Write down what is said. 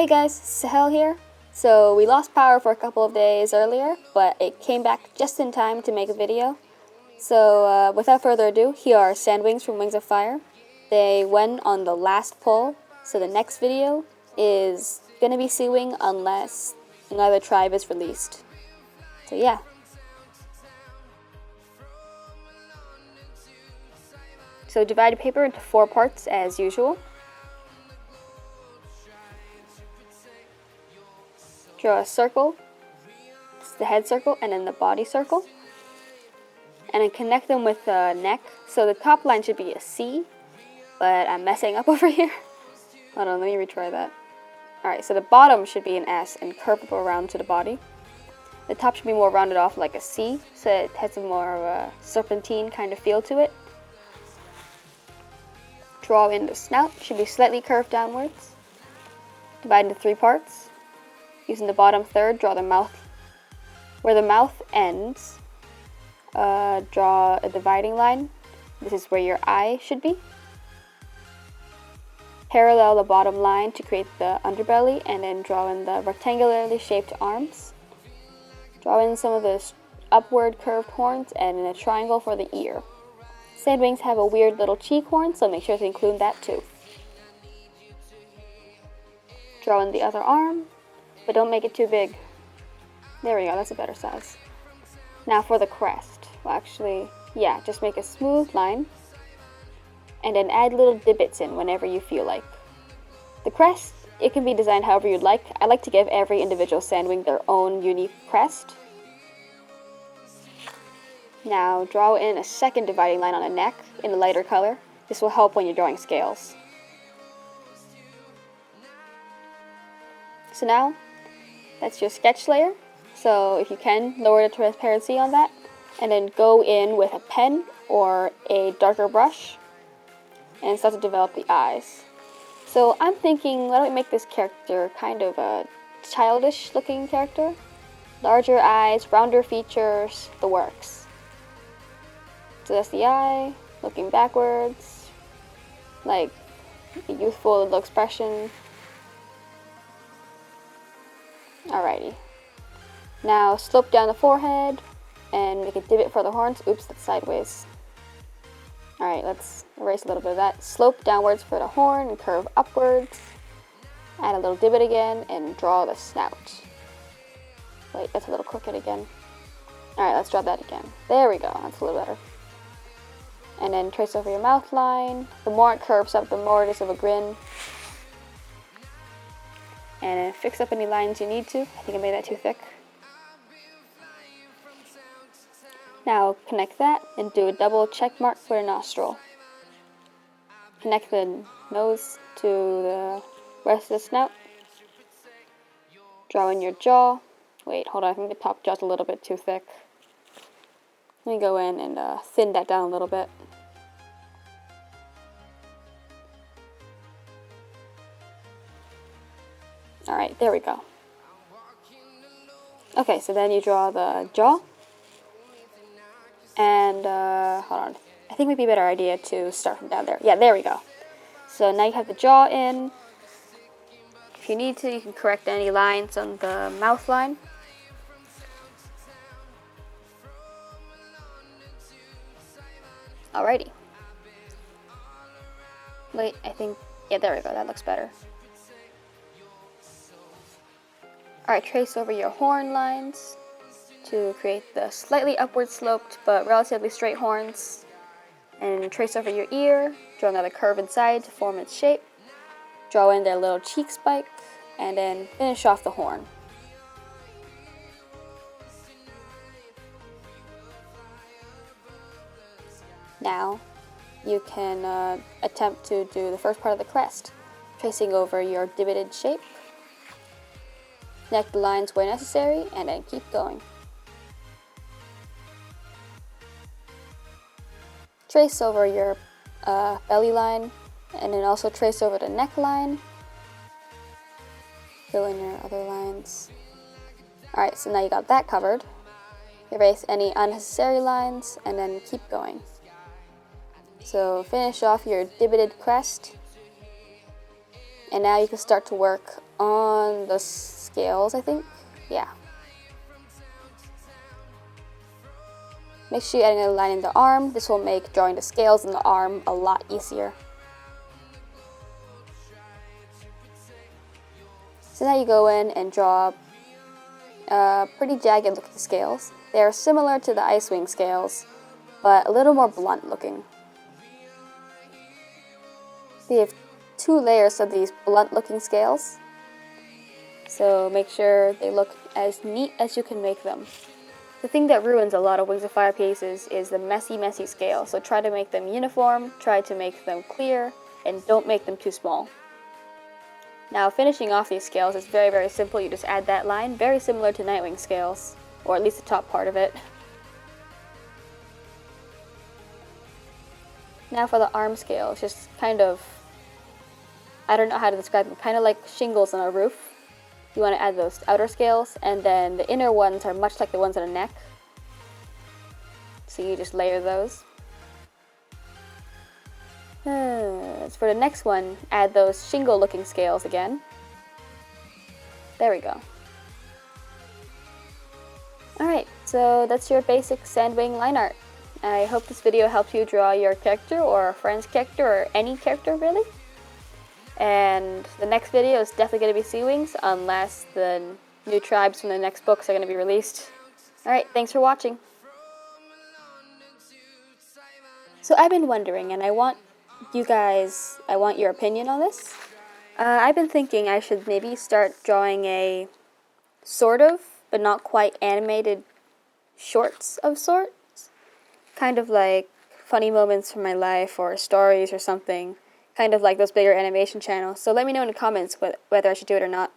Hey guys, Sahel here. So we lost power for a couple of days earlier, but it came back just in time to make a video. So without further ado, here are SandWings from Wings of Fire. They went on the last poll, so the next video is gonna be SeaWing unless another tribe is released. So yeah. So divide the paper into 4 parts as usual. Draw a circle, it's the head circle, and then the body circle. And then connect them with the neck. So the top line should be a C, but I'm messing up over here. Hold on, let me retry that. Alright, so the bottom should be an S and curve around to the body. The top should be more rounded off like a C, so it has a more of a serpentine kind of feel to it. Draw in the snout, should be slightly curved downwards. Divide into 3 parts. Using the bottom third, draw the mouth. Where the mouth ends, draw a dividing line. This is where your eye should be. Parallel the bottom line to create the underbelly, and then draw in the rectangularly shaped arms. Draw in some of the upward curved horns and a triangle for the ear. Sandwings have a weird little cheek horn, so make sure to include that too. Draw in the other arm, but don't make it too big. There we go, that's a better size. Now for the crest. Well, actually, yeah, just make a smooth line and then add little divots in whenever you feel like. The crest, it can be designed however you'd like. I like to give every individual sandwing their own unique crest. Now draw in a second dividing line on the neck in a lighter color. This will help when you're drawing scales. So now, that's your sketch layer. So if you can, lower the transparency on that, and then go in with a pen or a darker brush and start to develop the eyes. So I'm thinking, why don't we make this character kind of a childish looking character? Larger eyes, rounder features, the works. So that's the eye, looking backwards, like a youthful little expression. Alrighty. Now slope down the forehead and make a divot for the horns. Oops, that's sideways. Alright, let's erase a little bit of that. Slope downwards for the horn and curve upwards. Add a little divot again and draw the snout. Wait, that's a little crooked again. Alright, let's draw that again. There we go, that's a little better. And then trace over your mouth line. The more it curves up, the more it is of a grin. And then fix up any lines you need to. I think I made that too thick. Now connect that and do a double check mark for a nostril. Connect the nose to the rest of the snout. Draw in your jaw. Wait, hold on, I think the top jaw's a little bit too thick. Let me go in and thin that down a little bit. Alright, there we go. Okay, so then you draw the jaw. And, hold on. I think it would be a better idea to start from down there. Yeah, there we go. So now you have the jaw in. If you need to, you can correct any lines on the mouth line. Alrighty. Wait, I think, yeah, there we go. That looks better. Alright, trace over your horn lines to create the slightly upward sloped but relatively straight horns. And trace over your ear, draw another curve inside to form its shape. Draw in their little cheek spike, and then finish off the horn. Now, you can attempt to do the first part of the crest, tracing over your divoted shape. Connect the lines where necessary, and then keep going. Trace over your belly line, and then also trace over the neckline. Fill in your other lines. Alright, so now you got that covered. Erase any unnecessary lines, and then keep going. So finish off your divoted crest, and now you can start to work on the scales, I think. Yeah. Make sure you add another line in the arm. This will make drawing the scales in the arm a lot easier. So now you go in and draw pretty jagged looking scales. They are similar to the Icewing scales, but a little more blunt looking. So you have 2 layers of these blunt looking scales. So make sure they look as neat as you can make them. The thing that ruins a lot of Wings of Fire pieces is the messy scale. So try to make them uniform, try to make them clear, and don't make them too small. Now finishing off these scales is very simple. You just add that line, very similar to Nightwing scales, or at least the top part of it. Now for the arm scale, it's just kind of, I don't know how to describe them, kind of like shingles on a roof. You want to add those outer scales, and then the inner ones are much like the ones on the neck. So you just layer those. As for the next one, add those shingle looking scales again. There we go. Alright, so that's your basic Sandwing line art. I hope this video helped you draw your character or a friend's character or any character really. And the next video is definitely going to be SeaWings unless the new tribes from the next books are going to be released. Alright, thanks for watching. So I've been wondering, and I want your opinion on this. I've been thinking I should maybe start drawing a sort of, but not quite animated shorts of sorts. Kind of like funny moments from my life or stories or something. Kind of like those bigger animation channels. So let me know in the comments whether I should do it or not.